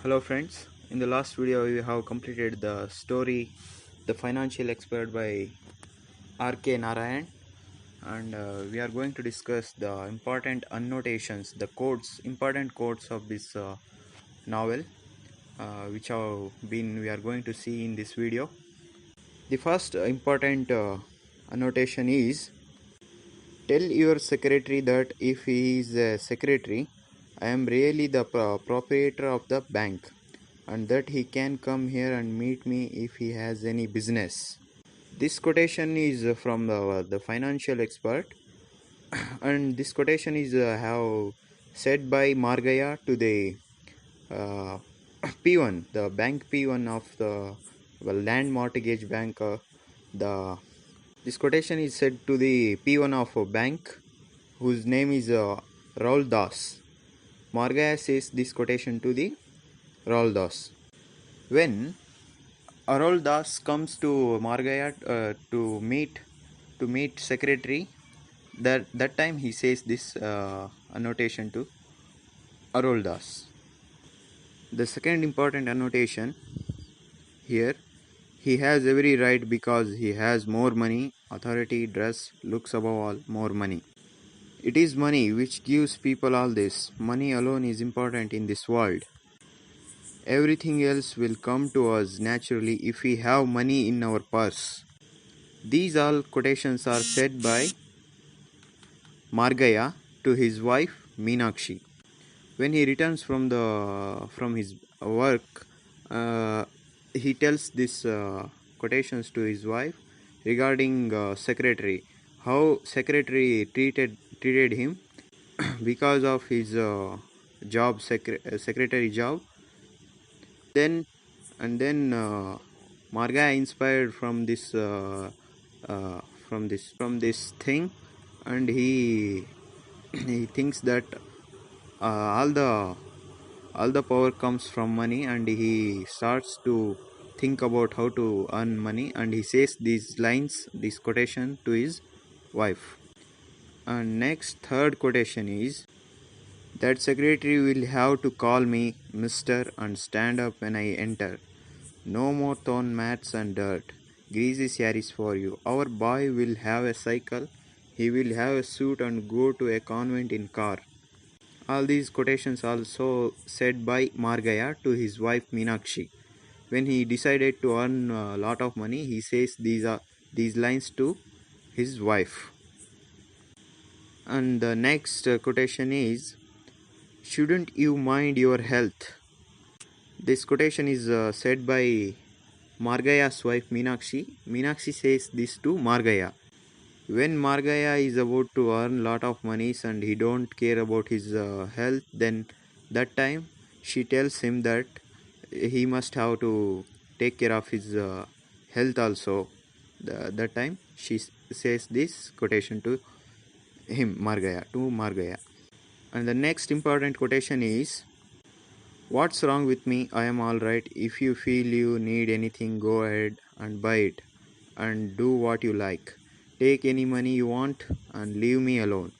Hello friends, in the last video we have completed the story The Financial Expert by R K Narayan, and we are going to discuss the important annotations, the important quotes of this novel, which have been we are going to see in this video. The first important annotation is: tell your secretary that if he is a secretary, I am really the proprietor of the bank, and that he can come here and meet me if he has any business. This quotation is from the financial expert, and this quotation is have said by Margaya to the uh, P1, the bank P1 of the land mortgage bank. The This quotation is said to the P1 of a bank whose name is Raul Das. Margaya says this quotation to the Raul Das. When Arol Das comes to Margaya to meet secretary. That time he says this annotation to Arol Das. The second important annotation here: he has every right because he has more money, authority, dress, looks, above all, more money. It is money which gives people all this. Money alone is important in this world. Everything else will come to us naturally if we have money in our purse. These all quotations are said by Margaya to his wife Meenakshi. When he returns from his work, he tells these quotations to his wife regarding secretary, how secretary treated him because of his secretary job. Then Margaya inspired from this thing, and he thinks that all the power comes from money, and he starts to think about how to earn money, and he says this quotation to his wife. And next, third quotation is: that secretary will have to call me Mr. and stand up when I enter. No more thorn mats and dirt. Greasy saris for you. Our boy will have a cycle. He will have a suit and go to a convent in car. All these quotations also said by Margaya to his wife Meenakshi. When he decided to earn a lot of money, he says these lines to his wife. And the next quotation is: shouldn't you mind your health? This quotation is said by Margaya's wife Meenakshi. Meenakshi says this to Margaya. When Margaya is about to earn lot of monies and he don't care about his health, then that time she tells him that he must have to take care of his health also. That time she says this quotation to Margaya. And the next important quotation is: what's wrong with me? I am alright. If you feel you need anything, go ahead and buy it and do what you like. Take any money you want and leave me alone.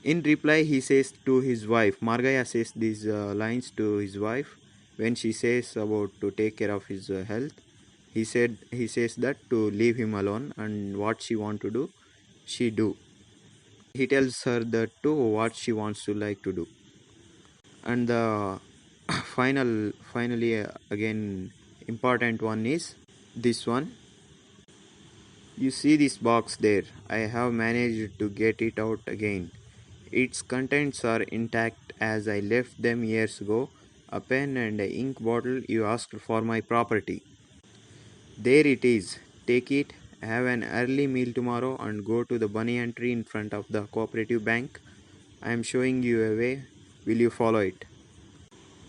In reply, he says to his wife, Margaya says these lines to his wife when she says about to take care of his health. He says that to leave him alone, and what she want to do, she do. He tells her that too what she wants to like to do. And the finally again important one is this one. You see this box there? I have managed to get it out again. Its contents are intact as I left them years ago. A pen and an ink bottle you asked for my property. There it is. Take it, have an early meal tomorrow, and go to the banyan tree in front of the cooperative bank. I am showing you a way. Will you follow it?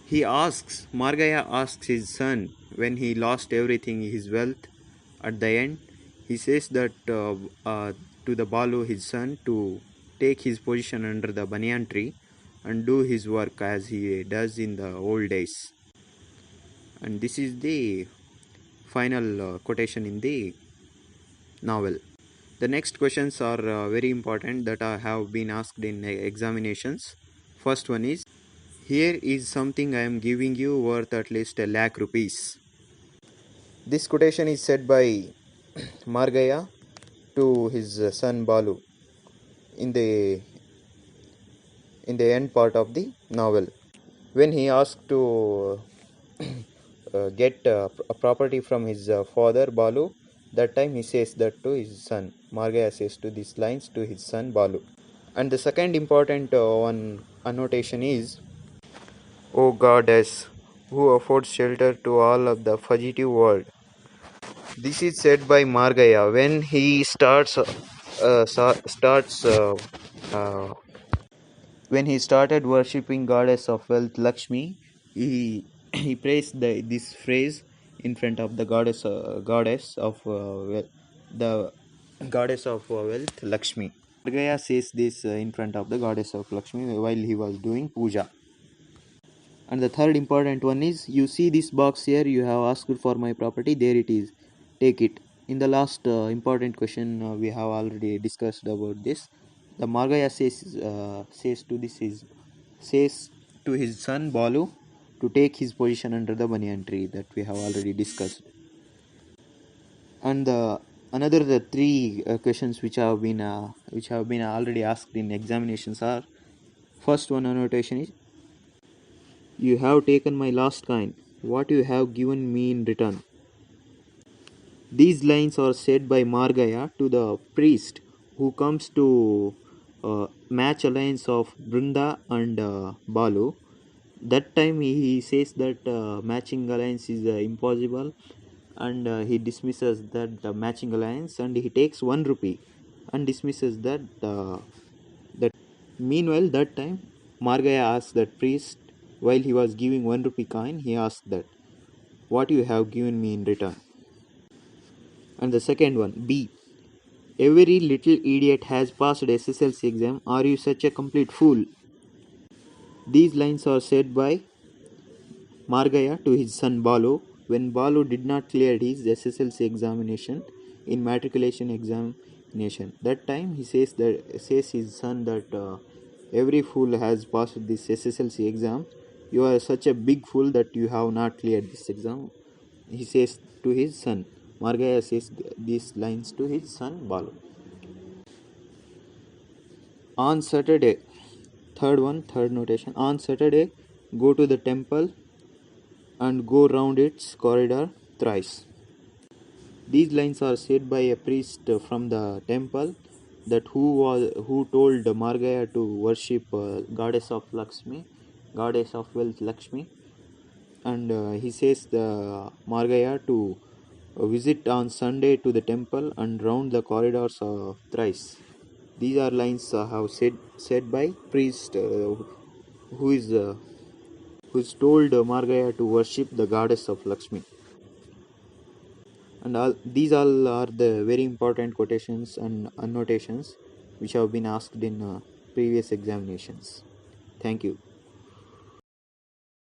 Margaya asks his son when he lost everything, his wealth. At the end, he says that to the Balu, his son, to take his position under the banyan tree and do his work as he does in the old days. And this is the final quotation in the novel. The next questions are very important that have been asked in examinations. First one is: Here is something I am giving you worth at least a lakh rupees. This quotation is said by Margaya to his son Balu in the end part of the novel. When he asked to get a property from his father Balu, that time he says that to his son. Margaya says to these lines to his son Balu. And the second important one annotation is, O goddess, who affords shelter to all of the fugitive world. This is said by Margaya when he uh, when he started worshipping goddess of wealth Lakshmi. He praised this phrase in front of the goddess of the goddess of wealth Lakshmi. Margaya says this in front of the goddess of Lakshmi while he was doing puja. And the third important one is, you see this box here, you have asked for my property, there it is, take it. In the last important question we have already discussed about this. The Margaya says to his son Balu to take his position under the banyan tree, that we have already discussed. And the three questions which have been already asked in examinations are, first one annotation is, you have taken my last coin. What you have given me in return? These lines are said by Margaya to the priest who comes to match alliance of Brinda and Balu. That time he says that matching alliance is impossible, and he dismisses that matching alliance, and he takes 1 rupee and dismisses that. Meanwhile, that time Margaya asked that priest, while he was giving 1 rupee coin, he asked that, what you have given me in return? And the second one, B. Every little idiot has passed SSLC exam. Are you such a complete fool? These lines are said by Margaya to his son Balu when Balu did not clear his SSLC examination in matriculation examination. That time he says his son that every fool has passed this SSLC exam. You are such a big fool that you have not cleared this exam. He says to his son. Margaya says these lines to his son Balu. On Saturday, third notation. On Saturday, go to the temple and go round its corridor thrice. These lines are said by a priest from the temple that who told Margaya to worship goddess of Lakshmi, goddess of wealth Lakshmi, and he says the Margaya to visit on Sunday to the temple and round the corridors thrice. These are lines have said by priest who is who's told Margaya to worship the goddess of Lakshmi. And these all are the very important quotations and annotations which have been asked in previous examinations. Thank you.